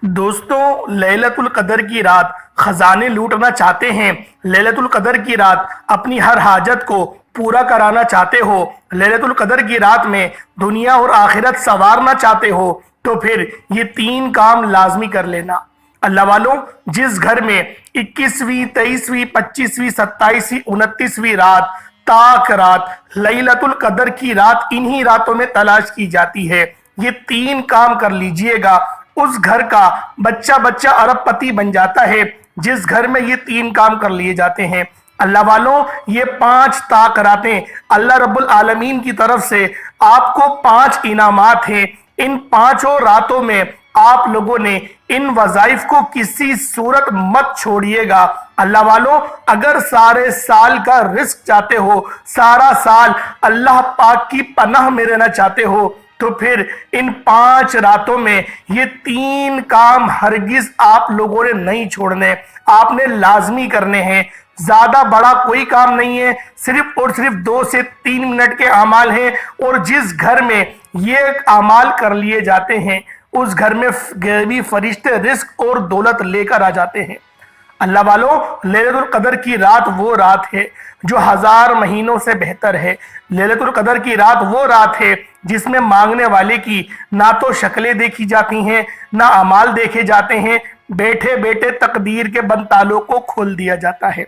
دوستوں، لیلۃ القدر کی رات خزانے لوٹنا چاہتے ہیں؟ لیلۃ القدر کی رات اپنی ہر حاجت کو پورا کرانا چاہتے ہو؟ لیلۃ القدر کی رات میں دنیا اور آخرت سنوارنا چاہتے ہو تو پھر یہ 3 کام لازمی کر لینا۔ اللہ والوں، جس گھر میں 21ویں 23ویں 25ویں 27ویں 29ویں رات تاک رات لیلۃ القدر کی رات انہی راتوں میں تلاش کی جاتی ہے، یہ 3 کام کر لیجئے گا، اس گھر کا بچہ ارب پتی بن جاتا ہے جس گھر میں یہ 3 کام کر لیے جاتے ہیں۔ اللہ والوں، یہ 5 طاق راتیں اللہ رب العالمین کی طرف سے آپ کو 5 انعامات ہیں۔ ان 5 راتوں میں آپ لوگوں نے ان وظائف کو کسی صورت مت چھوڑیے گا۔ اللہ والوں، اگر سارے سال کا رزق چاہتے ہو، سارا سال اللہ پاک کی پناہ میں رہنا چاہتے ہو تو پھر ان 5 راتوں میں یہ 3 کام ہرگز آپ لوگوں نے نہیں چھوڑنے، آپ نے لازمی کرنے ہیں۔ زیادہ بڑا کوئی کام نہیں ہے، صرف اور صرف 2 سے 3 منٹ کے اعمال ہیں، اور جس گھر میں یہ اعمال کر لیے جاتے ہیں اس گھر میں غیبی فرشتے رزق اور دولت لے کر آ جاتے ہیں۔ اللہ والوں، لیلۃ القدر کی رات وہ رات ہے جو 1000 مہینوں سے بہتر ہے۔ لیلۃ القدر کی رات وہ رات ہے جس میں مانگنے والے کی نہ تو شکلیں دیکھی جاتی ہیں، نہ اعمال دیکھے جاتے ہیں، بیٹھے بیٹھے تقدیر کے بند تالوں کو کھول دیا جاتا ہے۔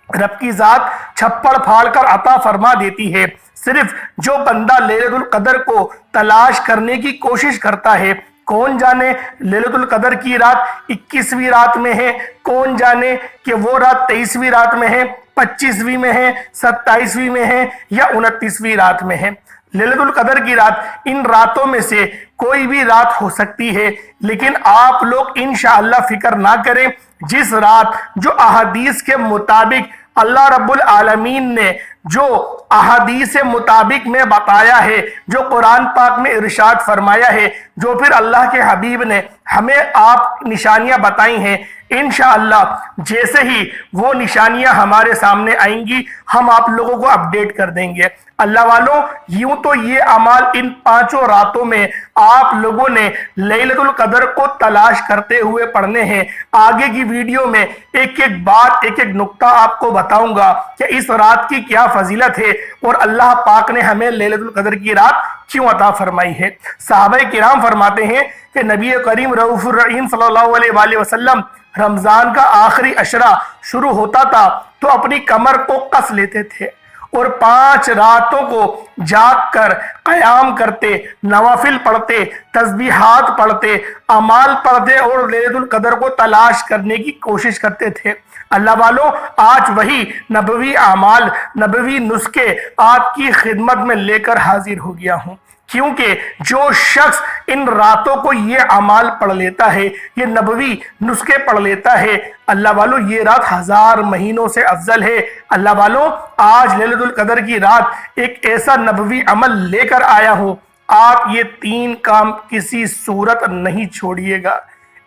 رب کی ذات چھپڑ پھاڑ کر عطا فرما دیتی ہے۔ صرف جو بندہ لیلۃ القدر کو تلاش کرنے کی کوشش کرتا ہے، کون جانے لیلۃ القدر کی رات 21ویں رات میں ہے، کون جانے کہ وہ رات 23ویں رات میں ہے، 25ویں میں ہے، 27ویں میں ہے یا 29ویں رات میں ہے۔ لیلۃ القدر کی رات ان راتوں میں سے کوئی بھی رات ہو سکتی ہے، لیکن آپ لوگ انشاءاللہ فکر نہ کریں۔ جس رات جو احادیث کے مطابق اللہ رب العالمین نے جو احادیث مطابق میں بتایا ہے، جو قرآن پاک میں ارشاد فرمایا ہے، جو پھر اللہ کے حبیب نے ہمیں آپ نشانیاں بتائی ہیں، انشاءاللہ جیسے ہی وہ نشانیاں ہمارے سامنے آئیں گی ہم آپ لوگوں کو اپڈیٹ کر دیں گے۔ اللہ والوں، یوں تو یہ اعمال ان 5 راتوں میں آپ لوگوں نے لیلۃ القدر کو تلاش کرتے ہوئے پڑھنے ہیں۔ آگے کی ویڈیو میں ایک ایک بات، ایک ایک نقطہ آپ کو بتاؤں گا کہ اس رات کی کیا فضیلت ہے اور اللہ پاک نے ہمیں لیلۃ القدر کی رات کیوں عطا فرمائی ہے۔ صحابہ کرام فرماتے ہیں کہ نبی کریم رؤوف الرحیم صلی اللہ علیہ وآلہ وسلم رمضان کا آخری عشرہ شروع ہوتا تھا تو اپنی کمر کو کس لیتے تھے اور 5 راتوں کو جاگ کر قیام کرتے، نوافل پڑھتے، تسبیحات پڑھتے، اعمال پڑھتے اور لیلۃ القدر کو تلاش کرنے کی کوشش کرتے تھے۔ اللہ والوں، آج وہی نبوی اعمال، نبوی نسخے آپ کی خدمت میں لے کر حاضر ہو گیا ہوں، کیونکہ جو شخص ان راتوں کو یہ اعمال پڑھ لیتا ہے، یہ نبوی نسخے پڑھ لیتا ہے، اللہ والوں یہ رات 1000 مہینوں سے افضل ہے۔ اللہ والوں، آج لیلۃ القدر کی رات ایک ایسا نبوی عمل لے کر آیا ہوں، آپ یہ 3 کام کسی صورت نہیں چھوڑیے گا۔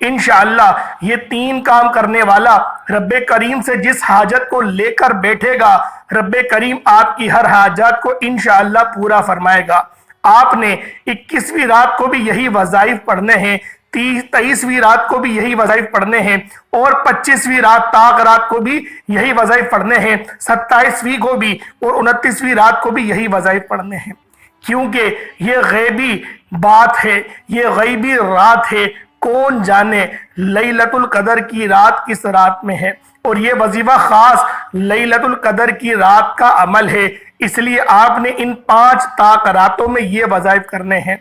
انشاءاللہ یہ 3 کام کرنے والا رب کریم سے جس حاجت کو لے کر بیٹھے گا، رب کریم آپ کی ہر حاجات کو انشاءاللہ پورا فرمائے گا۔ آپ نے 21ویں رات کو بھی یہی وظائف پڑھنے ہیں، 23ویں رات کو بھی یہی وظائف پڑھنے ہیں، اور 25ویں رات طاق رات کو بھی یہی وظائف پڑھنے ہیں، 27ویں کو بھی اور 29ویں رات کو بھی یہی وظائف پڑھنے ہیں، کیونکہ یہ غیبی بات ہے، یہ غیبی رات ہے۔ کون جانے لیلۃ القدر کی رات کس رات میں ہے، اور یہ وظیفہ خاص لیلۃ القدر کی رات کا عمل ہے، اس لیے آپ نے ان 5 طاق راتوں میں یہ وظائف کرنے ہیں۔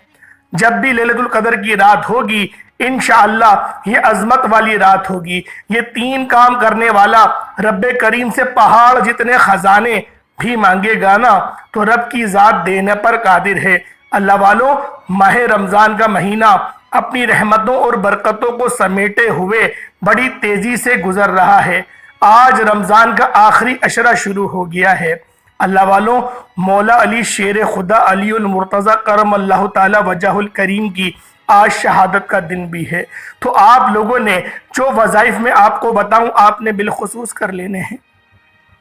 جب بھی لیلۃ القدر کی رات ہوگی انشاءاللہ یہ عظمت والی رات ہوگی، یہ 3 کام کرنے والا رب کریم سے پہاڑ جتنے خزانے بھی مانگے گا نا تو رب کی ذات دینے پر قادر ہے۔ اللہ والوں، ماہ رمضان کا مہینہ اپنی رحمتوں اور برکتوں کو سمیٹے ہوئے بڑی تیزی سے گزر رہا ہے۔ آج رمضان کا آخری عشرہ شروع ہو گیا ہے۔ اللہ والوں، مولا علی شیر خدا علی المرتضی کرم اللہ تعالی وجہ الکریم کی آج شہادت کا دن بھی ہے، تو آپ لوگوں نے جو وظائف میں آپ کو بتاؤں آپ نے بالخصوص کر لینے ہیں۔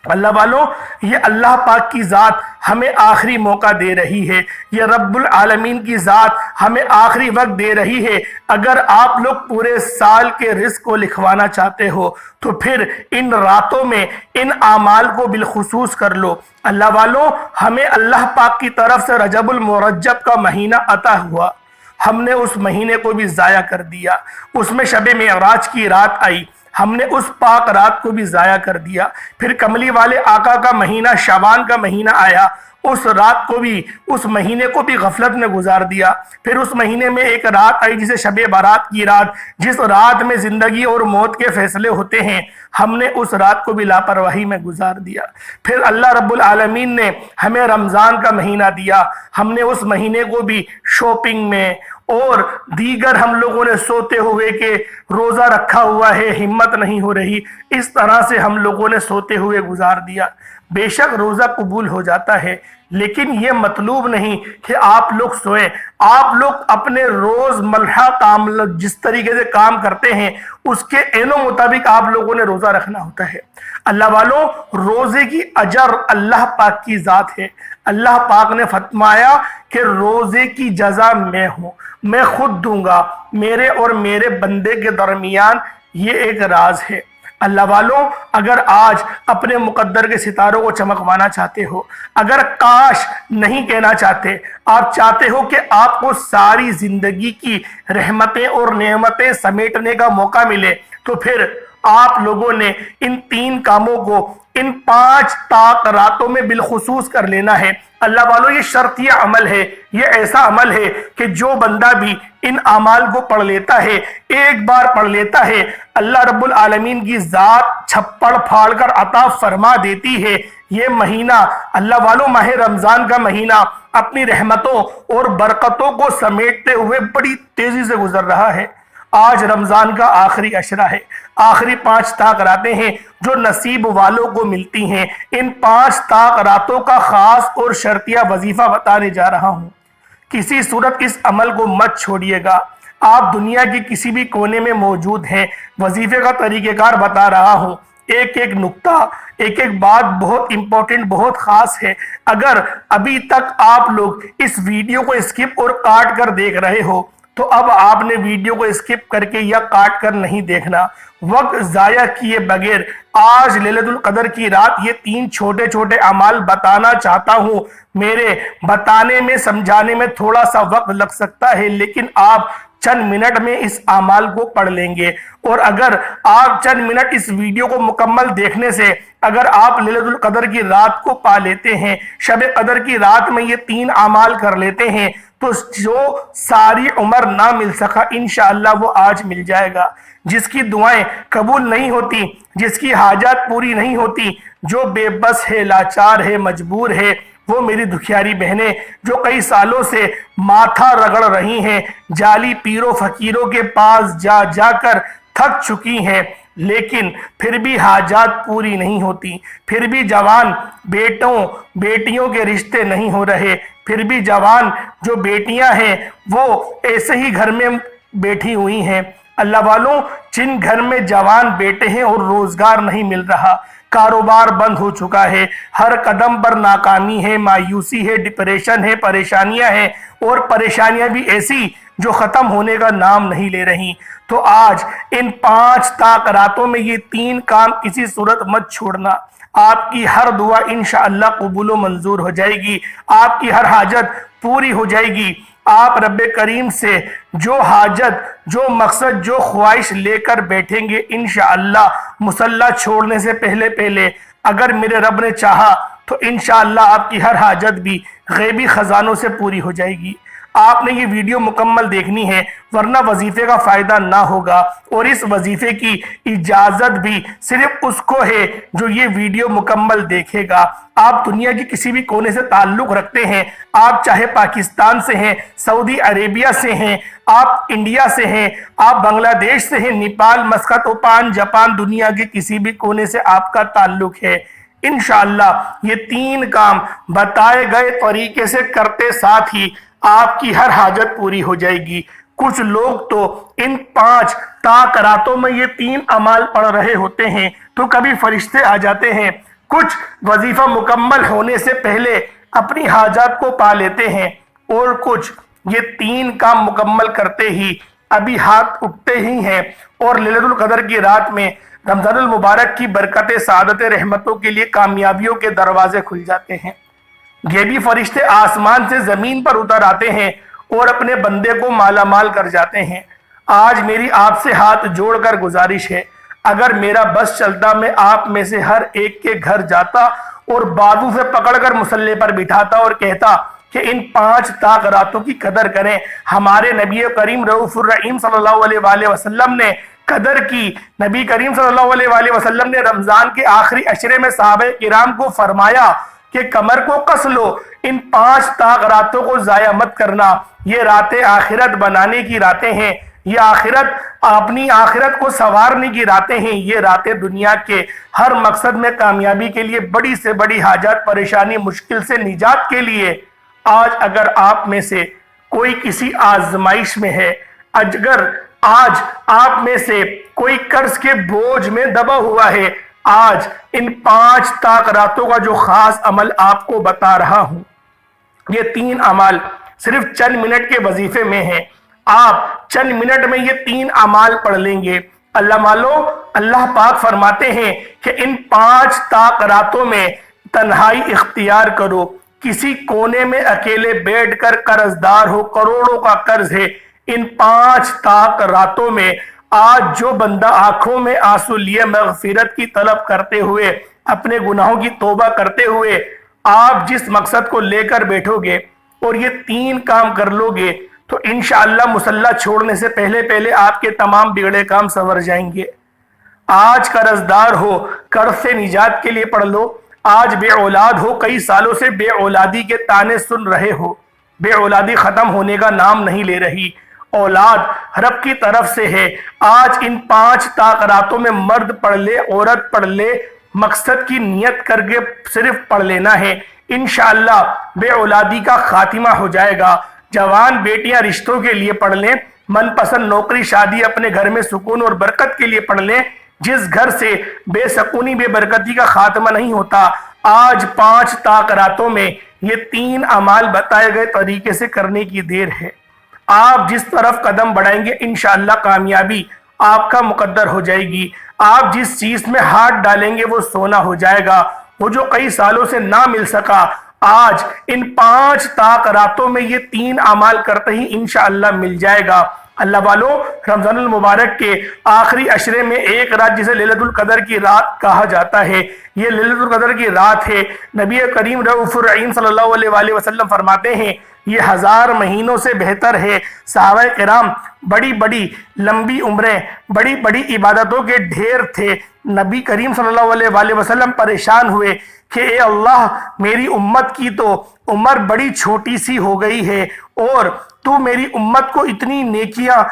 اللہ والوں، یہ اللہ پاک کی ذات ہمیں آخری موقع دے رہی ہے، یہ رب العالمین کی ذات ہمیں آخری وقت دے رہی ہے۔ اگر آپ لوگ پورے سال کے رزق کو لکھوانا چاہتے ہو تو پھر ان راتوں میں ان اعمال کو بالخصوص کر لو۔ اللہ والوں، ہمیں اللہ پاک کی طرف سے رجب المرجب کا مہینہ عطا ہوا، ہم نے اس مہینے کو بھی ضائع کر دیا۔ اس میں شب معراج کی رات آئی، ہم نے اس پاک رات کو بھی ضائع کر دیا۔ پھر کملی والے آقا کا مہینہ شعبان کا مہینہ آیا، اس رات کو بھی، اس مہینے کو بھی غفلت میں گزار دیا۔ پھر اس مہینے میں ایک رات آئی جسے شب برات کی رات، جس رات میں زندگی اور موت کے فیصلے ہوتے ہیں، ہم نے اس رات کو بھی لاپرواہی میں گزار دیا۔ پھر اللہ رب العالمین نے ہمیں رمضان کا مہینہ دیا، ہم نے اس مہینے کو بھی شاپنگ میں اور دیگر، ہم لوگوں نے سوتے ہوئے کہ روزہ رکھا ہوا ہے، ہمت نہیں ہو رہی، اس طرح سے ہم لوگوں نے سوتے ہوئے گزار دیا۔ بے شک روزہ قبول ہو جاتا ہے، لیکن یہ مطلوب نہیں کہ آپ لوگ سوئیں۔ آپ لوگ اپنے روز ملحہ کام جس طریقے سے کام کرتے ہیں اس کے عین مطابق آپ لوگوں نے روزہ رکھنا ہوتا ہے۔ اللہ والوں، روزے کی اجر اللہ پاک کی ذات ہے۔ اللہ پاک نے فرمایا کہ روزے کی جزا میں ہوں، میں خود دوں گا، میرے اور میرے بندے کے درمیان یہ ایک راز ہے۔ اللہ والوں، اگر آج اپنے مقدر کے ستاروں کو چمکوانا چاہتے ہو، اگر کاش نہیں کہنا چاہتے، آپ چاہتے ہو کہ آپ کو ساری زندگی کی رحمتیں اور نعمتیں سمیٹنے کا موقع ملے، تو پھر آپ لوگوں نے ان 3 کاموں کو ان 5 طاق راتوں میں بالخصوص کر لینا ہے۔ اللہ والوں، یہ شرطیہ عمل ہے، یہ ایسا عمل ہے کہ جو بندہ بھی ان اعمال کو پڑھ لیتا ہے، ایک بار پڑھ لیتا ہے، اللہ رب العالمین کی ذات چھپڑ پھاڑ کر عطا فرما دیتی ہے۔ یہ مہینہ اللہ والوں، ماہ رمضان کا مہینہ اپنی رحمتوں اور برکتوں کو سمیٹتے ہوئے بڑی تیزی سے گزر رہا ہے۔ آج رمضان کا آخری عشرہ ہے، آخری 5 طاق راتیں ہیں جو نصیب والوں کو ملتی ہیں۔ ان 5 طاق راتوں کا خاص اور شرطیہ وظیفہ بتانے جا رہا ہوں۔ کسی صورت اس عمل کو مت چھوڑیے گا۔ آپ دنیا کی کسی بھی کونے میں موجود ہیں، وظیفے کا طریقہ کار بتا رہا ہوں، ایک ایک نقطہ، ایک ایک بات بہت امپورٹنٹ، بہت خاص ہے۔ اگر ابھی تک آپ لوگ اس ویڈیو کو اسکپ اور کاٹ کر دیکھ رہے ہو تو اب آپ نے ویڈیو کو اسکپ کر کے یا کاٹ کر نہیں دیکھنا، وقت ضائع کیے بغیر آج لیلۃ القدر کی رات یہ 3 چھوٹے چھوٹے اعمال بتانا چاہتا ہوں۔ میرے بتانے میں، سمجھانے میں تھوڑا سا وقت لگ سکتا ہے، لیکن آپ چند منٹ میں اس اعمال کو پڑھ لیں گے، اور اگر آپ چند منٹ اس ویڈیو کو مکمل دیکھنے سے اگر آپ لیلۃ القدر کی رات کو پا لیتے ہیں، شب قدر کی رات میں یہ 3 اعمال کر لیتے ہیں، تو جو ساری عمر نہ مل سکا انشاءاللہ وہ آج مل جائے گا۔ جس کی دعائیں قبول نہیں ہوتی، جس کی حاجات پوری نہیں ہوتی، جو بے بس ہے، لاچار ہے، مجبور ہے، وہ میری دکھیاری بہنیں جو کئی سالوں سے ماتھا رگڑ رہی ہیں، جعلی پیروں فقیروں کے پاس جا جا کر تھک چکی ہیں، لیکن پھر بھی حاجات پوری نہیں ہوتی، پھر بھی جوان بیٹوں بیٹیوں کے رشتے نہیں ہو رہے، پھر بھی جوان جو بیٹیاں ہیں وہ ایسے ہی گھر میں بیٹھی ہوئی ہیں۔ اللہ والوں، جن گھر میں جوان بیٹے ہیں اور روزگار نہیں مل رہا، کاروبار بند ہو چکا ہے، ہر قدم پر ناکامی ہے، مایوسی ہے، ڈپریشن ہے، پریشانیاں ہیں، اور پریشانیاں بھی ایسی جو ختم ہونے کا نام نہیں لے رہی، تو آج ان 5 طاق راتوں میں یہ 3 کام کسی صورت مت چھوڑنا۔ آپ کی ہر دعا انشاءاللہ قبول و منظور ہو جائے گی، آپ کی ہر حاجت پوری ہو جائے گی۔ آپ رب کریم سے جو حاجت، جو مقصد، جو خواہش لے کر بیٹھیں گے انشاءاللہ مصلی چھوڑنے سے پہلے اگر میرے رب نے چاہا تو انشاءاللہ آپ کی ہر حاجت بھی غیبی خزانوں سے پوری ہو جائے گی۔ آپ نے یہ ویڈیو مکمل دیکھنی ہے، ورنہ وظیفے کا فائدہ نہ ہوگا، اور اس وظیفے کی اجازت بھی صرف اس کو ہے جو یہ ویڈیو مکمل دیکھے گا۔ آپ دنیا کی کسی بھی کونے سے تعلق رکھتے ہیں، آپ چاہے پاکستان سے ہیں، سعودی عربیہ سے ہیں، آپ انڈیا سے ہیں، آپ بنگلہ دیش سے ہیں، نیپال، مسقط، اومان، جاپان، دنیا کے کسی بھی کونے سے آپ کا تعلق ہے، انشاءاللہ یہ 3 کام بتائے گئے طریقے سے کرتے ساتھ ہی آپ کی ہر حاجت پوری ہو جائے گی۔ کچھ لوگ تو ان 5 طاق راتوں میں یہ 3 اعمال پڑھ رہے ہوتے ہیں تو کبھی فرشتے آ جاتے ہیں، کچھ وظیفہ مکمل ہونے سے پہلے اپنی حاجات کو پا لیتے ہیں، اور کچھ یہ 3 کام مکمل کرتے ہی ابھی ہاتھ اٹھتے ہی ہیں اور لیلۃ القدر کی رات میں رمضان المبارک کی برکت سعادت رحمتوں کے لیے کامیابیوں کے دروازے کھل جاتے ہیں۔ یہ بھی فرشتے آسمان سے زمین پر اتر آتے ہیں اور اپنے بندے کو مالا مال کر جاتے ہیں۔ آج میری آپ سے ہاتھ جوڑ کر گزارش ہے، اگر میرا بس چلتا میں آپ میں سے ہر ایک کے گھر جاتا اور بازو سے پکڑ کر مصلی پر بٹھاتا اور کہتا کہ ان 5 طاق راتوں کی قدر کریں۔ ہمارے نبی کریم رؤوف الرحیم صلی اللہ علیہ وآلہ وسلم نے قدر کی۔ نبی کریم صلی اللہ علیہ وآلہ وسلم نے رمضان کے آخری عشرے میں صحابہ کرام کو فرمایا کہ کمر کو کس لو، ان 5 طاق راتوں کو ضائع مت کرنا۔ یہ راتیں آخرت بنانے کی راتیں ہیں، یہ اپنی آخرت کو سنوارنے کی راتیں ہیں، یہ راتیں دنیا کے ہر مقصد میں کامیابی کے لیے، بڑی سے بڑی حاجات، پریشانی، مشکل سے نجات کے لیے۔ آج اگر آپ میں سے کوئی کسی آزمائش میں ہے، اگر آج آپ میں سے کوئی قرض کے بوجھ میں دبا ہوا ہے، آج ان 5 طاق راتوں کا جو خاص عمل آپ کو بتا رہا ہوں، یہ 3 اعمال صرف چند منٹ کے وظیفے میں ہیں۔ آپ چند منٹ میں یہ 3 اعمال پڑھ لیں گے۔ اللہ پاک فرماتے ہیں کہ ان 5 طاق راتوں میں تنہائی اختیار کرو، کسی کونے میں اکیلے بیٹھ کر قرض دار ہو، کروڑوں کا قرض ہے، ان 5 طاق راتوں میں آج جو بندہ آنکھوں میں آنسو لیے مغفرت کی طلب کرتے ہوئے، اپنے گناہوں کی توبہ کرتے ہوئے آپ جس مقصد کو لے کر بیٹھو گے اور یہ 3 کام کر لو گے تو انشاءاللہ مصلی چھوڑنے سے پہلے آپ کے تمام بگڑے کام سنور جائیں گے۔ آج قرض دار ہو، قرض سے نجات کے لیے پڑھ لو۔ آج بے اولاد ہو، کئی سالوں سے بے اولادی کے طعنے سن رہے ہو، بے اولادی ختم ہونے کا نام نہیں لے رہی، اولاد رب کی طرف سے ہے۔ آج ان 5 طاق راتوں میں مرد پڑھ لے، عورت پڑھ لے، مقصد کی نیت کر کے صرف پڑھ لینا ہے، انشاءاللہ بے اولادی کا خاتمہ ہو جائے گا۔ جوان بیٹیاں رشتوں کے لیے پڑھ لیں، من پسند نوکری شادی اپنے گھر میں سکون اور برکت کے لیے پڑھ لیں۔ جس گھر سے بے سکونی بے برکتی کا خاتمہ نہیں ہوتا، آج 5 طاق راتوں میں یہ 3 اعمال بتائے گئے طریقے سے کرنے کی دیر ہے۔ آپ جس طرف قدم بڑھائیں گے انشاءاللہ کامیابی آپ کا مقدر ہو جائے گی۔ آپ جس چیز میں ہاتھ ڈالیں گے وہ سونا ہو جائے گا، وہ جو کئی سالوں سے نہ مل سکا، آج ان 5 طاق راتوں میں یہ 3 اعمال کرتے ہی انشاءاللہ مل جائے گا۔ اللہ والو، رمضان المبارک کے آخری عشرے میں ایک رات جسے لیلۃ القدر کی رات کہا جاتا ہے، یہ لیلۃ القدر کی رات ہے۔ نبی کریم رؤوف الرحیم صلی اللہ علیہ وآلہ وسلم فرماتے ہیں یہ 1000 مہینوں سے بہتر ہے۔ صحابہ کرام بڑی بڑی لمبی عمریں، بڑی بڑی عبادتوں کے ڈھیر تھے۔ نبی کریم صلی اللہ علیہ وآلہ وسلم پریشان ہوئے کہ اے اللہ، میری امت کی تو عمر بڑی چھوٹی سی ہو گئی ہے اور تو میری امت کو اتنی نیکیاں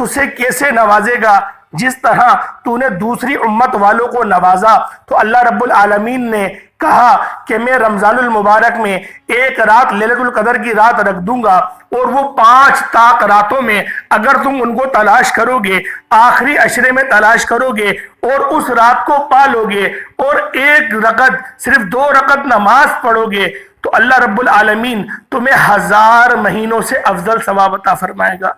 سے کیسے نوازے گا جس طرح تو نے دوسری امت والوں کو نوازا۔ تو اللہ رب العالمین نے کہا کہ میں رمضان المبارک میں ایک رات لیلۃ القدر کی رات رکھ دوں گا، اور وہ 5 طاق راتوں میں اگر تم ان کو تلاش کرو گے، آخری عشرے میں تلاش کرو گے اور اس رات کو پا لو گے اور ایک رکعت، صرف 2 رکعت نماز پڑھو گے، تو اللہ رب العالمین تمہیں 1000 مہینوں سے افضل ثواب عطا فرمائے گا۔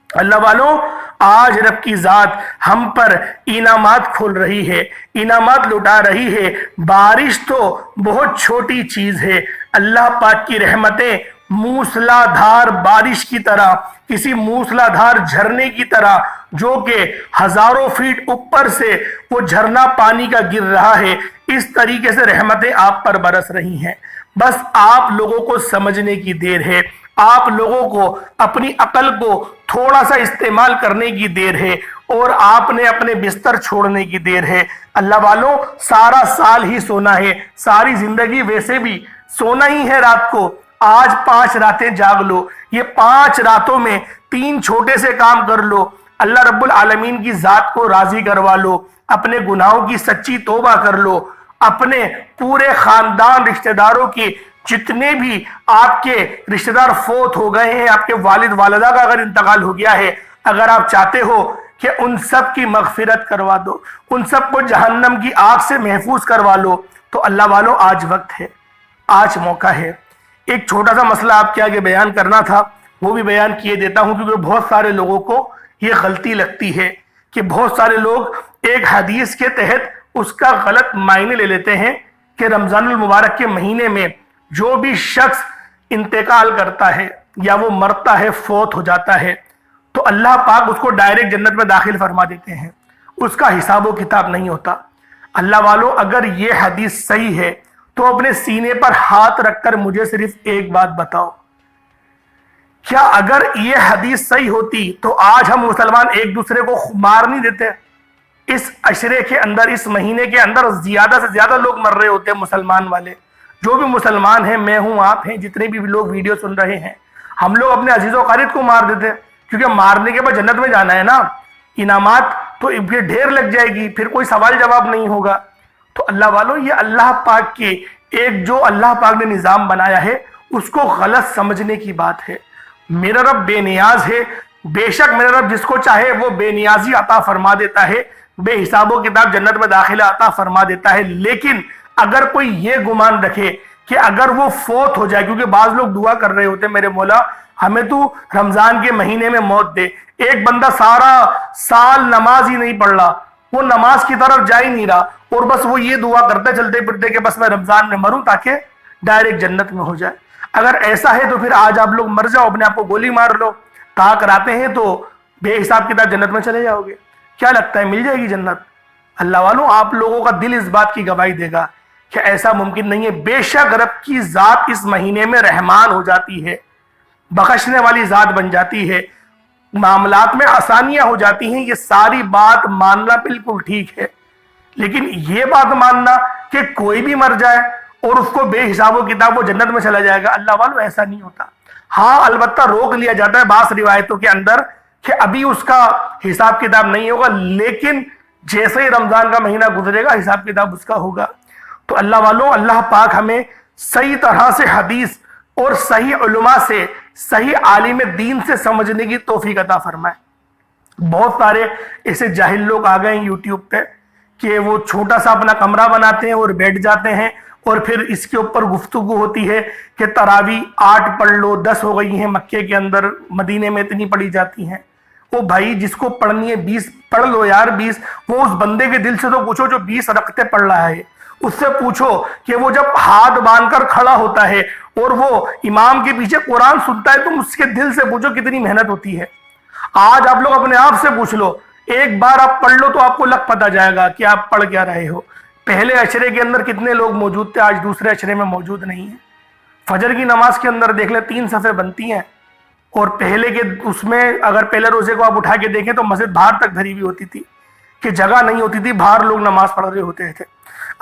اللہ والوں، آج رب کی ذات ہم پر انعامات کھول رہی ہے، انعامات لٹا رہی ہے۔ بارش تو بہت چھوٹی چیز ہے، اللہ پاک کی رحمتیں موسلا دھار بارش کی طرح، کسی موسلا دھار جھرنے کی طرح جو کہ ہزاروں فیٹ اوپر سے وہ جھرنا پانی کا گر رہا ہے، اس طریقے سے رحمتیں آپ پر برس رہی ہیں۔ بس آپ لوگوں کو سمجھنے کی دیر ہے، آپ لوگوں کو اپنی عقل کو تھوڑا سا استعمال کرنے کی دیر ہے اور آپ نے اپنے بستر چھوڑنے کی دیر ہے۔ اللہ والوں، سارا سال ہی سونا ہے، ساری زندگی ویسے بھی سونا ہی ہے رات کو۔ آج 5 راتیں جاگ لو، یہ 5 راتوں میں 3 چھوٹے سے کام کر لو، اللہ رب العالمین کی ذات کو راضی کروا لو، اپنے گناہوں کی سچی توبہ کر لو، اپنے پورے خاندان رشتہ داروں کی جتنے بھی آپ کے رشتہ دار فوت ہو گئے ہیں، آپ کے والد والدہ کا اگر انتقال ہو گیا ہے، اگر آپ چاہتے ہو کہ ان سب کی مغفرت کروا دو، ان سب کو جہنم کی آگ سے محفوظ کروا لو، تو اللہ والوں آج وقت ہے، آج موقع ہے۔ ایک چھوٹا سا مسئلہ آپ کے آگے بیان کرنا تھا، وہ بھی بیان کیے دیتا ہوں، کیونکہ بہت سارے لوگوں کو یہ غلطی لگتی ہے کہ بہت سارے لوگ ایک حدیث کے تحت اس کا غلط معنی لے لیتے ہیں کہ رمضان المبارک کے مہینے میں جو بھی شخص انتقال کرتا ہے یا وہ مرتا ہے، فوت ہو جاتا ہے، تو اللہ پاک اس کو ڈائریکٹ جنت میں داخل فرما دیتے ہیں، اس کا حساب و کتاب نہیں ہوتا۔ اللہ والوں اگر یہ حدیث صحیح ہے تو اپنے سینے پر ہاتھ رکھ کر مجھے صرف ایک بات بتاؤ، کیا اگر یہ حدیث صحیح ہوتی تو آج ہم مسلمان ایک دوسرے کو مار نہیں دیتے؟ اس عشرے کے اندر، اس مہینے کے اندر زیادہ سے زیادہ لوگ مر رہے ہوتے ہیں مسلمان والے، جو بھی مسلمان ہیں، میں ہوں، آپ ہیں، جتنے بھی لوگ ویڈیو سن رہے ہیں، ہم لوگ اپنے عزیز و قریب کو مار دیتے، کیونکہ مارنے کے بعد جنت میں جانا ہے نا، انعامات تو پھر ڈھیر لگ جائے گی، پھر کوئی سوال جواب نہیں ہوگا۔ تو اللہ والوں یہ اللہ پاک کے ایک جو اللہ پاک نے نظام بنایا ہے اس کو غلط سمجھنے کی بات ہے۔ میرا رب بے نیاز ہے، بے شک میرا رب جس کو چاہے وہ بے نیازی عطا فرما دیتا ہے، بے حساب و کتاب جنت میں داخلہ عطا فرما دیتا ہے۔ لیکن اگر کوئی یہ گمان رکھے کہ اگر وہ فوت ہو جائے، کیونکہ بعض لوگ دعا کر رہے ہوتے ہیں میرے مولا ہمیں تو رمضان کے مہینے میں موت دے، ایک بندہ سارا سال نماز ہی نہیں پڑھ رہا، وہ نماز کی طرف جا ہی نہیں رہا، اور بس وہ یہ دعا کرتے چلتے پھرتے کہ بس میں رمضان میں مروں تاکہ ڈائریکٹ جنت میں ہو جائے۔ اگر ایسا ہے تو پھر آج آپ لوگ مر جاؤ، اپنے آپ کو گولی مار لو، طاق کراتے ہیں تو بے حساب کتاب جنت میں چلے جاؤ گے۔ کیا لگتا ہے مل جائے گی جنت؟ اللہ والوں آپ لوگوں کا دل اس بات کی گواہی دے گا کہ ایسا ممکن نہیں ہے۔ بے شک رب کی ذات اس مہینے میں رحمان ہو جاتی ہے، بخشنے والی ذات بن جاتی ہے، معاملات میں آسانیاں ہو جاتی ہیں، یہ ساری بات ماننا بالکل ٹھیک ہے۔ لیکن یہ بات ماننا کہ کوئی بھی مر جائے اور اس کو بے حساب و کتاب وہ جنت میں چلا جائے گا، اللہ والوں ایسا نہیں ہوتا۔ ہاں البتہ روک لیا جاتا ہے بعض روایتوں کے اندر کہ ابھی اس کا حساب کتاب نہیں ہوگا، لیکن جیسے ہی رمضان کا مہینہ گزرے گا حساب کتاب اس کا ہوگا۔ تو اللہ والوں اللہ پاک ہمیں صحیح طرح سے حدیث اور صحیح علماء سے، صحیح عالم دین سے سمجھنے کی توفیق عطا فرمائے۔ بہت سارے ایسے جاہل لوگ آ گئے ہیں یوٹیوب پہ کہ وہ چھوٹا سا اپنا کمرہ بناتے ہیں اور بیٹھ جاتے ہیں، اور پھر اس کے اوپر گفتگو ہوتی ہے کہ تراویح 8 پڑھ لو، 10 ہو گئی ہیں مکے کے اندر، مدینے میں اتنی پڑھی جاتی ہیں۔ وہ بھائی جس کو پڑھنی ہے 20 پڑھ لو یار، 20۔ وہ اس بندے کے دل سے تو پوچھو جو 20 رکعتیں پڑھ رہا ہے، اس سے پوچھو کہ وہ جب ہاتھ باندھ کر کھڑا ہوتا ہے اور وہ امام کے پیچھے قرآن سنتا ہے، تم اس کے دل سے پوچھو کتنی محنت ہوتی ہے۔ آج آپ لوگ اپنے آپ سے پوچھ لو، ایک بار آپ پڑھ لو تو آپ کو لگ پتا جائے گا کہ آپ پڑھ کیا رہے ہو۔ پہلے عشرے کے اندر کتنے لوگ موجود تھے، آج دوسرے عشرے میں موجود نہیں ہیں۔ فجر کی نماز کے اندر دیکھ لیں 3 صفیں بنتی ہیں، اور پہلے کے اس میں اگر پہلے روزے کو آپ اٹھا کے دیکھیں تو مسجد باہر تک بھری ہوئی ہوتی تھی کہ جگہ نہیں ہوتی تھی، باہر لوگ نماز پڑھ رہے ہوتے تھے۔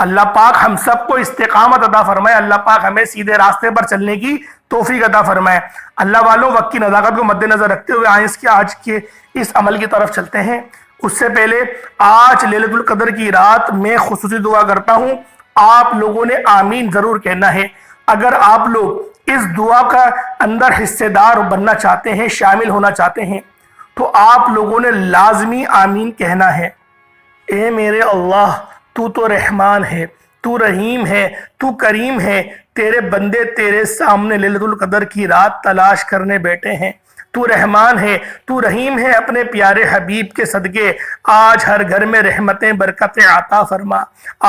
اللہ پاک ہم سب کو استقامت عطا فرمائے، اللہ پاک ہمیں سیدھے راستے پر چلنے کی توفیق عطا فرمائے۔ اللہ والوں وقت کی نزاکت کو مد نظر رکھتے ہوئے آج کے اس عمل کی طرف چلتے ہیں۔ اس سے پہلے آج لیلۃ القدر کی رات میں خصوصی دعا کرتا ہوں، آپ لوگوں نے آمین ضرور کہنا ہے۔ اگر آپ لوگ اس دعا کا اندر حصے دار بننا چاہتے ہیں، شامل ہونا چاہتے ہیں، تو آپ لوگوں نے لازمی آمین کہنا ہے۔ اے میرے اللہ، تو تو رحمان ہے، تو رحیم ہے، تو کریم ہے، تیرے بندے تیرے سامنے لیلۃ القدر کی رات تلاش کرنے بیٹھے ہیں۔ تو رحمان ہے، تو رحیم ہے، اپنے پیارے حبیب کے صدقے آج ہر گھر میں رحمتیں برکتیں عطا فرما۔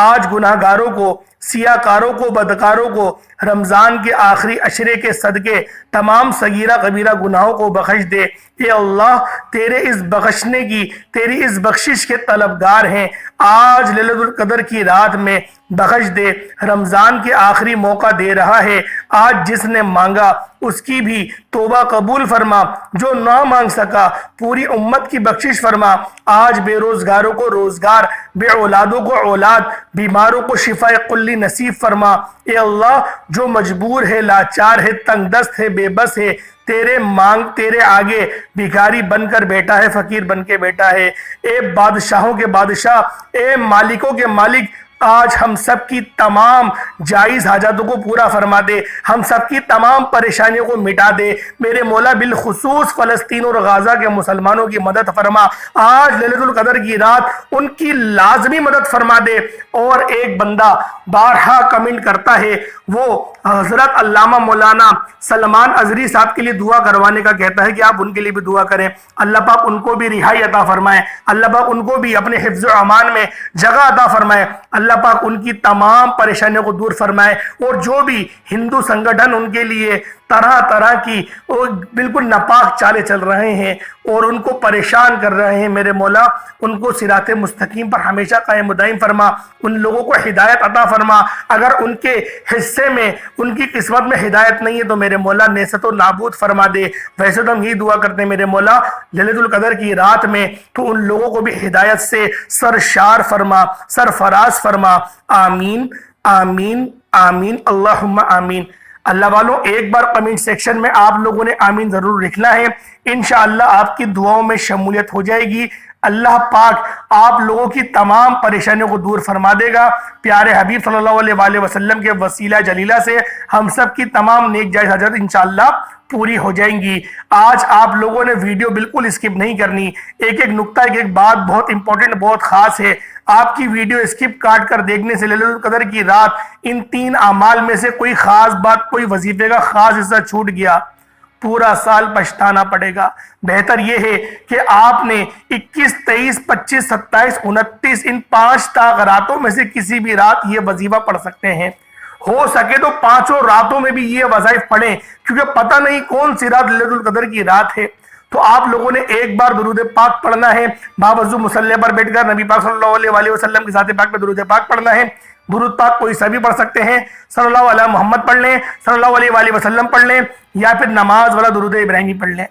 آج گناہ گاروں کو، سیاہ کاروں کو، بدکاروں کو رمضان کے آخری عشرے کے صدقے تمام صغیرہ کبیرہ گناہوں کو بخش دے۔ اے اللہ تیرے اس بخشنے کی، تیری اس بخشش کے طلبگار ہیں، آج لیلۃ القدر کی رات میں بخش دے۔ رمضان کے آخری موقع دے رہا ہے، آج جس نے مانگا اس کی بھی توبہ قبول فرما، جو نہ مانگ سکا پوری امت کی بخشش فرما۔ آج بے روزگاروں کو روزگار، بے اولادوں کو اولاد، بیماروں کو شفا کلی نصیب فرما۔ اے اللہ جو مجبور ہے، لاچار ہے، تنگ دست ہے، بے بس ہے، تیرے آگے بھکاری بن کر بیٹھا ہے، فقیر بن کے بیٹھا ہے، اے بادشاہوں کے بادشاہ، اے مالکوں کے مالک، آج ہم سب کی تمام جائز حاجتوں کو پورا فرما دے، ہم سب کی تمام پریشانیوں کو مٹا دے میرے مولا۔ بالخصوص فلسطین اور غزہ کے مسلمانوں کی مدد فرما، آج لیلۃ القدر کی رات ان کی لازمی مدد فرما دے۔ اور ایک بندہ بارہا کمنٹ کرتا ہے، وہ حضرت علامہ مولانا سلمان ازری صاحب کے لیے دعا کروانے کا کہتا ہے کہ آپ ان کے لیے بھی دعا کریں، اللہ پاک ان کو بھی رہائی عطا فرمائے، اللہ پاک ان کو بھی اپنے حفظ و امان میں جگہ عطا فرمائے، اللہ پاک ان کی تمام پریشانیوں کو دور فرمائے۔ اور جو بھی ہندو سنگٹھن ان کے لیے طرح طرح کی بالکل ناپاک چالیں چل رہے ہیں اور ان کو پریشان کر رہے ہیں، میرے مولا ان کو صراط مستقیم پر ہمیشہ قائم دائم فرما، ان لوگوں کو ہدایت عطا فرما۔ اگر ان کے حصے میں، ان کی قسمت میں ہدایت نہیں ہے تو میرے مولا نیست و نابود فرما دے۔ ویسے تو ہم یہی دعا کرتے ہیں میرے مولا لیلۃ القدر کی رات میں تو ان لوگوں کو بھی ہدایت سے سرشار فرما، سرفراز فرما۔ آمین آمین آمین اللہم آمین۔ اللہ والوں ایک بار کمنٹ سیکشن میں آپ لوگوں نے آمین ضرور لکھنا ہے، انشاءاللہ آپ کی دعاؤں میں شمولیت ہو جائے گی، اللہ پاک آپ لوگوں کی تمام پریشانیوں کو دور فرما دے گا۔ پیارے حبیب صلی اللہ علیہ وآلہ وسلم کے وسیلہ جلیلہ سے ہم سب کی تمام نیک جائز حاجت انشاءاللہ پوری ہو جائیں گی۔ آج آپ لوگوں نے ویڈیو بالکل اسکپ نہیں کرنی، ایک ایک نقطہ، ایک ایک بات بہت امپورٹنٹ، بہت خاص ہے۔ آپ کی ویڈیو اسکپ کاٹ کر دیکھنے سے لیلۃ القدر کی رات ان 3 اعمال میں سے کوئی خاص بات، کوئی وظیفے کا خاص حصہ چھوٹ گیا، پورا سال پچھتانا پڑے گا۔ بہتر یہ ہے کہ آپ نے 21، 23، 25، 27، 29 ان 5 طاق راتوں میں سے کسی بھی رات یہ وظیفہ پڑھ سکتے ہیں۔ ہو سکے تو 5 راتوں میں بھی یہ وظائف پڑھیں، کیونکہ پتہ نہیں کون سی رات لیلۃ القدر کی رات ہے۔ تو آپ لوگوں نے ایک بار درود پاک پڑھنا ہے، باوضو مصلی پر بیٹھ کر نبی پاک صلی اللہ علیہ وآلہ وسلم کی ذات پاک پہ درود پاک پڑھنا ہے۔ درود پاک کوئی سبھی پڑھ سکتے ہیں، صلی اللہ علیہ محمد پڑھ لیں، صلی اللہ علیہ وآلہ وسلم پڑھ لیں، یا پھر نماز والا درود ابراہیمی پڑھ لیں۔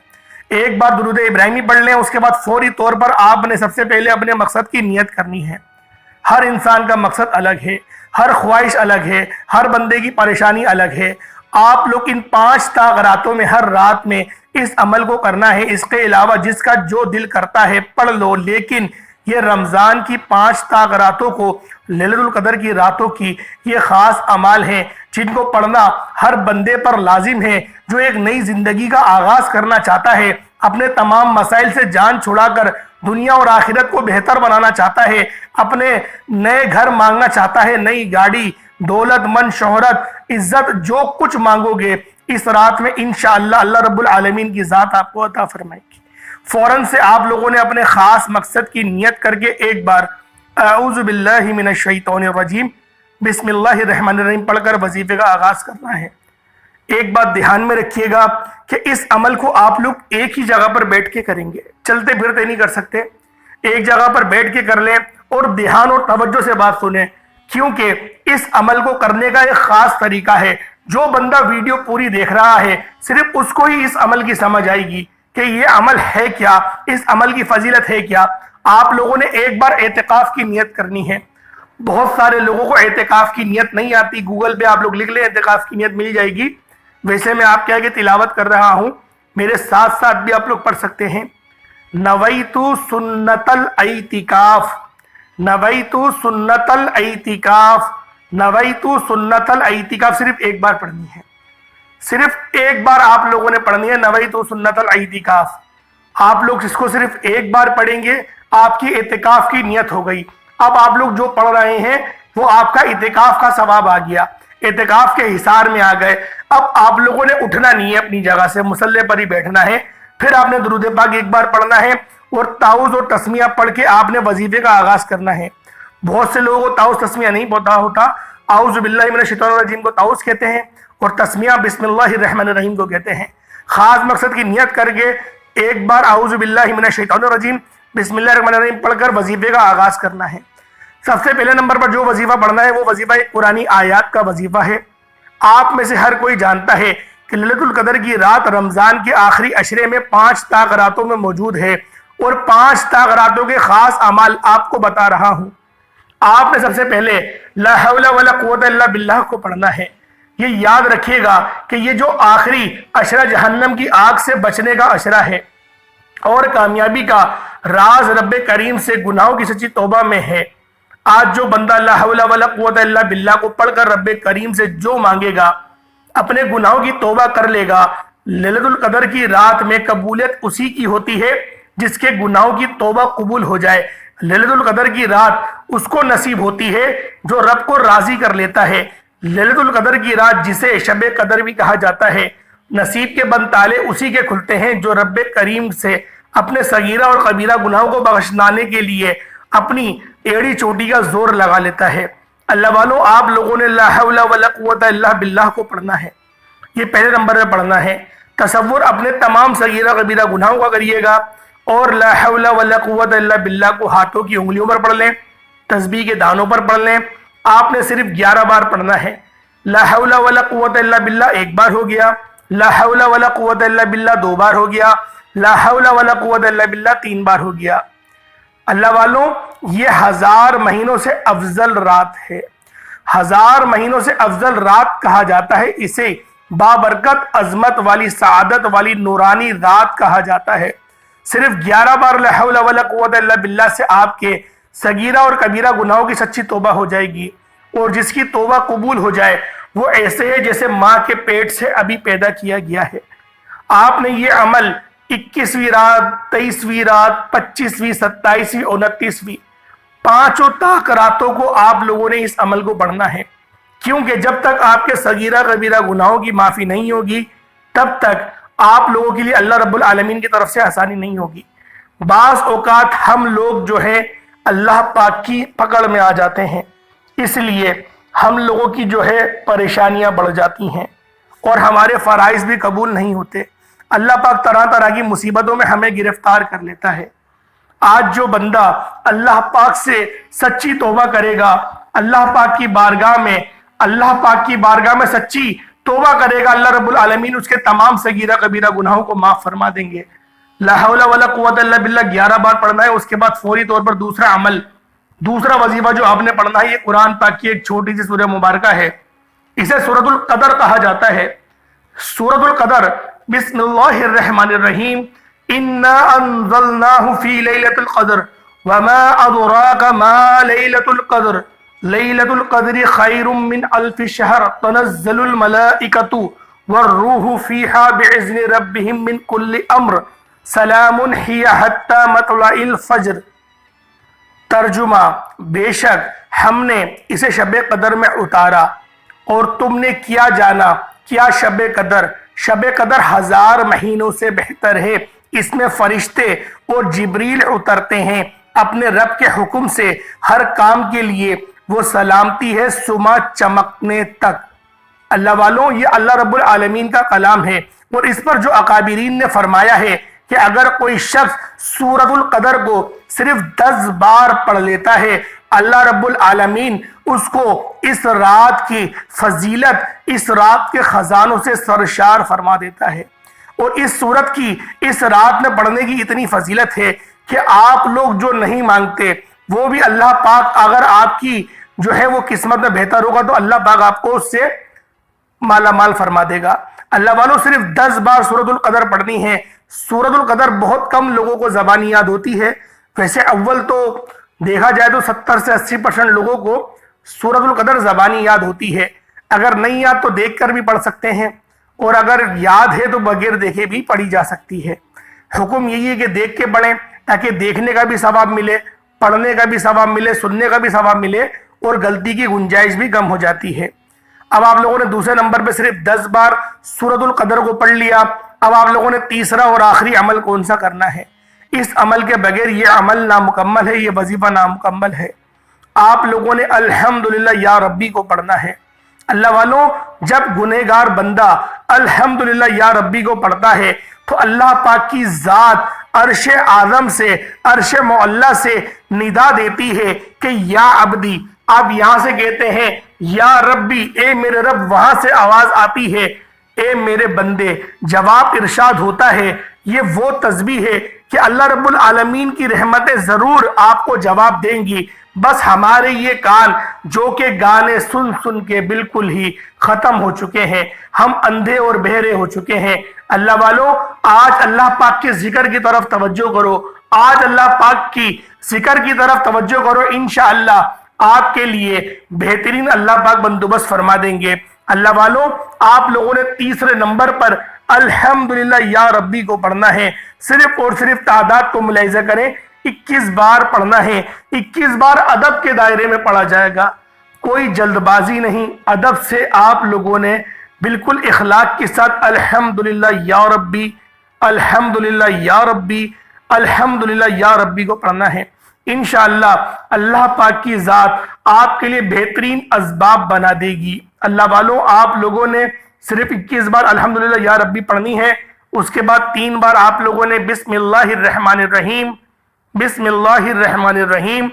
ایک بار درود ابراہیمی پڑھ لیں، اس کے بعد فوری طور پر آپ نے سب سے پہلے اپنے مقصد کی نیت کرنی ہے۔ ہر انسان کا مقصد الگ ہے، ہر خواہش الگ ہے، ہر بندے کی پریشانی الگ ہے۔ آپ لوگ ان 5 طاق راتوں میں ہر رات میں اس عمل کو کرنا ہے۔ اس کے علاوہ جس کا جو دل کرتا ہے پڑھ لو، لیکن یہ رمضان کی 5 طاق راتوں کو، لیلۃ القدر کی راتوں کی یہ خاص اعمال ہیں جن کو پڑھنا ہر بندے پر لازم ہے، جو ایک نئی زندگی کا آغاز کرنا چاہتا ہے، اپنے تمام مسائل سے جان چھڑا کر دنیا اور آخرت کو بہتر بنانا چاہتا ہے، اپنے نئے گھر مانگنا چاہتا ہے، نئی گاڑی، دولت مند، شہرت، عزت، جو کچھ مانگو گے اس رات میں انشاءاللہ اللہ رب العالمین کی ذات آپ کو عطا فرمائے گی۔ فوراً سے آپ لوگوں نے اپنے خاص مقصد کی نیت کر کے ایک بار اعوذ باللہ من الشیطان الرجیم بسم اللہ الرحمن الرحیم پڑھ کر وظیفے کا آغاز کرنا ہے۔ ایک بات دھیان میں رکھیے گا کہ اس عمل کو آپ لوگ ایک ہی جگہ پر بیٹھ کے کریں گے، چلتے پھرتے نہیں کر سکتے، ایک جگہ پر بیٹھ کے کر لیں اور دھیان اور توجہ سے بات سنیں، کیونکہ اس عمل کو کرنے کا ایک خاص طریقہ ہے۔ جو بندہ ویڈیو پوری دیکھ رہا ہے صرف اس کو ہی اس عمل کی سمجھ آئے گی کہ یہ عمل ہے کیا، اس عمل کی فضیلت ہے کیا۔ آپ لوگوں نے ایک بار اعتکاف کی نیت کرنی ہے۔ بہت سارے لوگوں کو اعتکاف کی نیت نہیں آتی، گوگل پہ آپ لوگ لکھ لیں اعتکاف کی نیت مل جائے گی۔ ویسے میں آپ کیا کہ تلاوت کر رہا ہوں، میرے ساتھ ساتھ بھی آپ لوگ پڑھ سکتے ہیں۔ نویت سنت الاعتکاف، نویت سنت الاعتکاف، نویت سنت الاعتکاف، صرف ایک بار پڑھنی ہے، صرف ایک بار آپ لوگوں نے پڑھنی ہے نویت سنت الاعتکاف۔ آپ لوگ اس کو صرف ایک بار پڑھیں گے، آپ کی اعتکاف کی نیت ہو گئی۔ اب آپ لوگ جو پڑھ رہے ہیں وہ آپ کا اعتکاف کا ثواب آ گیا، اعتکاف کے حصار میں آ گئے۔ اب آپ لوگوں نے اٹھنا نہیں ہے اپنی جگہ سے، مصلی پر ہی بیٹھنا ہے، پھر آپ نے درود پاک ایک بار پڑھنا ہے اور تعوذ اور تسمیہ پڑھ کے آپ نے وظیفے کا آغاز کرنا ہے۔ بہت سے لوگوں کو تعوذ تسمیہ نہیں پتا ہوتا، اعوذ باللہ من الشیطان الرجیم کو تعوذ کہتے ہیں اور تسمیہ بسم اللہ الرحمن الرحیم کو کہتے ہیں۔ خاص مقصد کی نیت کر کے ایک بار اعوذ باللہ من الشیطان الرجیم بسم اللہ الرحمن الرحیم پڑھ کر وظیفے کا آغاز کرنا ہے۔ سب سے پہلے نمبر پر جو وظیفہ پڑھنا ہے وہ وظیفہ ایک قرآنی آیات کا وظیفہ ہے۔ آپ میں سے ہر کوئی جانتا ہے کہ لیلۃ القدر کی رات رمضان کے آخری عشرے میں 5 طاق راتوں میں موجود ہے، اور 5 طاق راتوں کے خاص اعمال آپ کو بتا رہا ہوں۔ آپ نے سب سے پہلے لا حول ولا قوت الا باللہ کو پڑھنا ہے۔ یہ یاد رکھیے گا کہ یہ جو آخری عشرہ جہنم کی آگ سے بچنے کا عشرہ ہے اور کامیابی کا راز رب کریم سے گناہوں کی سچی توبہ میں ہے۔ آج جو بندہ لا حول ولا قوت الا باللہ کو پڑھ کر رب کریم سے جو مانگے گا، اپنے گناہوں کی توبہ کر لے گا، لیلۃ القدر کی رات میں قبولیت اسی کی ہوتی ہے جس کے گناہوں کی توبہ قبول ہو جائے۔ لیلۃ القدر کی رات اس کو نصیب ہوتی ہے جو رب کو راضی کر لیتا ہے۔ لیلۃ القدر کی رات جسے شب قدر بھی کہا جاتا ہے، نصیب کے بند تالے اسی کے کھلتے ہیں جو رب کریم سے اپنے صغیرہ اور کبیرہ گناہوں کو بخشانے کے لیے اپنی ایڑی چوٹی کا زور لگا لیتا ہے۔ اللہ والوں، آپ لوگوں نے لا حول ولا قوت الا باللہ کو پڑھنا ہے، یہ پہلے نمبر پہ پڑھنا ہے۔ تصور اپنے تمام صغیرہ کبیرہ گناہوں کا کریے گا اور لا حول ولا قوت الا باللہ کو ہاتھوں کی انگلیوں پر پڑھ لیں، تسبیح کے دانوں پر پڑھ لیں۔ آپ نے صرف 11 بار پڑھنا ہے۔ لا حول ولا قوت الا باللہ 1 بار ہو گیا، لا حول ولا قوت الا باللہ 2 بار ہو گیا، لا حول ولا قوت الا باللہ 3 بار ہو گیا۔ اللہ والوں، یہ 1000 مہینوں سے افضل رات ہے، 1000 مہینوں سے افضل رات کہا جاتا ہے اسے، بابرکت، عظمت والی، سعادت والی، نورانی رات کہا جاتا ہے۔ صرف 11 بار لا حول ولا قوت الا باللہ سے آپ کے صغیرہ اور کبیرہ گناہوں کی سچی توبہ ہو جائے گی، اور جس کی توبہ قبول ہو جائے وہ ایسے ہے جیسے ماں کے پیٹ سے ابھی پیدا کیا گیا ہے۔ آپ نے یہ عمل 21ویں رات، 23ویں رات، 25ویں، 27ویں، 29ویں، 5 تاک راتوں کو آپ لوگوں نے اس عمل کو پڑھنا ہے، کیونکہ جب تک آپ کے صغیرہ کبیرہ گناہوں کی معافی نہیں ہوگی تب تک آپ لوگوں کے لیے اللہ رب العالمین کی طرف سے آسانی نہیں ہوگی۔ بعض اوقات ہم لوگ جو ہے اللہ پاک کی پکڑ میں آ جاتے ہیں، اس لیے ہم لوگوں کی جو ہے پریشانیاں بڑھ جاتی ہیں اور ہمارے فرائض بھی قبول نہیں ہوتے۔ اللہ پاک طرح طرح کی مصیبتوں میں ہمیں گرفتار کر لیتا ہے۔ آج جو بندہ اللہ پاک سے سچی توبہ کرے گا، اللہ پاک کی بارگاہ میں سچی توبہ کرے گا، اللہ رب العالمین اس کے تمام صغیرہ کبیرہ گناہوں کو معاف فرما دیں گے۔ لا حول ولا قوت الا باللہ 11 بار پڑھنا ہے۔ اس کے بعد فوری طور پر دوسرا عمل، دوسرا وظیفہ جو آپ نے پڑھنا ہے، یہ قرآن پاک کی ایک چھوٹی سی سورہ مبارکہ ہے، اسے سورۃ القدر کہا جاتا ہے۔ سورۃ القدر، بسم اللہ الرحمن الرحیم، انا انزلناہ فی لیلۃ القدر وما ادراک ما لیلۃ القدر لیلۃ القدر خیر من الف شہر تنزل الملائکۃ والروح فیہا باذن ربہم من کل امر سلام ہی حتی مطلع الفجر۔ ترجمہ: بے شک ہم نے اسے شب قدر میں اتارا اور تم نے کیا جانا کیا شب قدر؟ شب قدر 1000 مہینوں سے بہتر ہے۔ اس میں فرشتے اور جبریل اترتے ہیں اپنے رب کے حکم سے ہر کام کے لیے، وہ سلامتی ہے صبح چمکنے تک۔ اللہ والوں، یہ اللہ رب العالمین کا کلام ہے، اور اس پر جو اکابرین نے فرمایا ہے کہ اگر کوئی شخص سورۃ القدر کو صرف 10 بار پڑھ لیتا ہے، اللہ رب العالمین اس کو اس رات کی فضیلت، اس رات کے خزانوں سے سرشار فرما دیتا ہے۔ اور اس سورت کی اس رات میں پڑھنے کی اتنی فضیلت ہے کہ آپ لوگ جو نہیں مانگتے وہ بھی اللہ پاک، اگر آپ کی جو ہے وہ قسمت میں بہتر ہوگا تو اللہ پاک آپ کو اس سے مالا مال فرما دے گا۔ اللہ والوں، صرف 10 بار سورۃ القدر پڑھنی ہے۔ سورۃ القدر بہت کم لوگوں کو زبانی یاد ہوتی ہے، ویسے اول تو دیکھا جائے تو 70 سے 80% لوگوں کو سورۃ القدر زبانی یاد ہوتی ہے۔ اگر نہیں یاد تو دیکھ کر بھی پڑھ سکتے ہیں، اور اگر یاد ہے تو بغیر دیکھے بھی پڑھی جا سکتی ہے۔ حکم یہی ہے کہ دیکھ کے پڑھیں تاکہ دیکھنے کا بھی ثواب ملے، پڑھنے کا بھی ثواب ملے، سننے کا بھی ثواب ملے، اور غلطی کی گنجائش بھی کم ہو جاتی ہے۔ اب آپ لوگوں نے دوسرے نمبر پہ صرف 10 بار سورۃ القدر کو پڑھ لیا۔ اب آپ لوگوں نے تیسرا اور آخری عمل کون سا کرنا ہے؟ اس عمل کے بغیر یہ عمل نامکمل ہے، یہ وظیفہ نامکمل ہے۔ آپ لوگوں نے الحمدللہ یا ربی کو پڑھنا ہے۔ اللہ والوں، جب گنہگار بندہ الحمدللہ یا ربی کو پڑھتا ہے تو اللہ پاک کی ذات عرش اعظم سے، عرش معلی سے ندا دیتی ہے کہ یا عبدی۔ آپ یہاں سے کہتے ہیں یا ربی، اے میرے رب، وہاں سے آواز آتی ہے اے میرے بندے۔ جواب ارشاد ہوتا ہے۔ یہ وہ تسبیح ہے کہ اللہ رب العالمین کی رحمتیں ضرور آپ کو جواب دیں گی، بس ہمارے یہ کان جو کہ گانے سن سن کے بالکل ہی ختم ہو چکے ہیں، ہم اندھے اور بہرے ہو چکے ہیں۔ اللہ والوں، آج اللہ پاک کے ذکر کی طرف توجہ کرو، آج اللہ پاک کی ذکر کی طرف توجہ کرو۔ انشاءاللہ آپ کے لیے بہترین اللہ پاک بندوبست فرما دیں گے۔ اللہ والوں، آپ لوگوں نے تیسرے نمبر پر الحمدللہ یا ربی کو پڑھنا ہے۔ صرف اور صرف تعداد کو ملاحظہ کریں، 21 بار پڑھنا ہے۔ 21 بار ادب کے دائرے میں پڑھا جائے گا، کوئی جلد بازی نہیں، ادب سے آپ لوگوں نے بالکل اخلاق کے ساتھ الحمدللہ یا ربی، الحمدللہ یا ربی، الحمدللہ یا ربی کو پڑھنا ہے۔ انشاءاللہ اللہ پاک کی ذات آپ کے لیے بہترین اسباب بنا دے گی۔ اللہ والوں، آپ لوگوں نے صرف 21 بار الحمدللہ یا ربی پڑھنی ہے۔ اس کے بعد 3 بار آپ لوگوں نے بسم اللہ الرحمن الرحیم، بسم اللہ الرحمن الرحیم،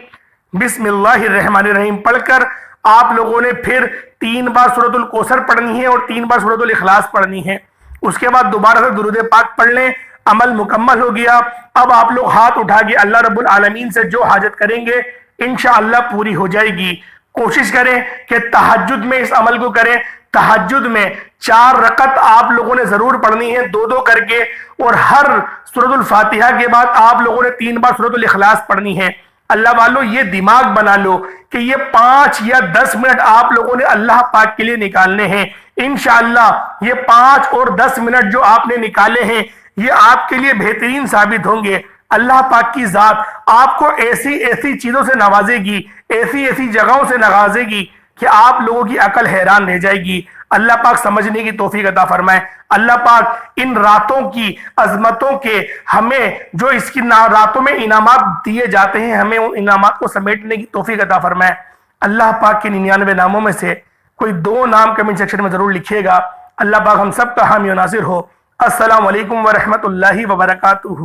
بسم اللہ الرحمن الرحیم پڑھ کر آپ لوگوں نے پھر 3 بار سورۃ الکوثر پڑھنی ہے اور 3 بار سورۃ الاخلاص پڑھنی ہے۔ اس کے بعد دوبارہ سے درود پاک پڑھ لیں، عمل مکمل ہو گیا۔ اب آپ لوگ ہاتھ اٹھا کے اللہ رب العالمین سے جو حاجت کریں گے انشاءاللہ پوری ہو جائے گی۔ کوشش کریں کہ تہجد میں اس عمل کو کریں۔ تہجد میں 4 رکعت آپ لوگوں نے ضرور پڑھنی ہے، 2 کر کے، اور ہر سورۃ الفاتحہ کے بعد آپ لوگوں نے 3 بار سورۃ الاخلاص پڑھنی ہے۔ اللہ والوں، یہ دماغ بنا لو کہ یہ 5 یا 10 منٹ آپ لوگوں نے اللہ پاک کے لیے نکالنے ہیں۔ انشاءاللہ یہ 5 اور 10 منٹ جو آپ نے نکالے ہیں یہ آپ کے لیے بہترین ثابت ہوں گے۔ اللہ پاک کی ذات آپ کو ایسی ایسی چیزوں سے نوازے گی، ایسی ایسی جگہوں سے نوازے گی کہ آپ لوگوں کی عقل حیران رہ جائے گی۔ اللہ پاک سمجھنے کی توفیق عطا فرمائے۔ اللہ پاک ان راتوں کی عظمتوں کے ہمیں جو اس کی راتوں میں انعامات دیے جاتے ہیں، ہمیں ان انعامات کو سمیٹنے کی توفیق عطا فرمائے۔ اللہ پاک کے 99 ناموں میں سے کوئی 2 نام کمنٹ سیکشن میں ضرور لکھیے گا۔ اللہ پاک ہم سب کا حامی و ناصر ہو۔ السلام علیکم ورحمۃ اللہ وبرکاتہ۔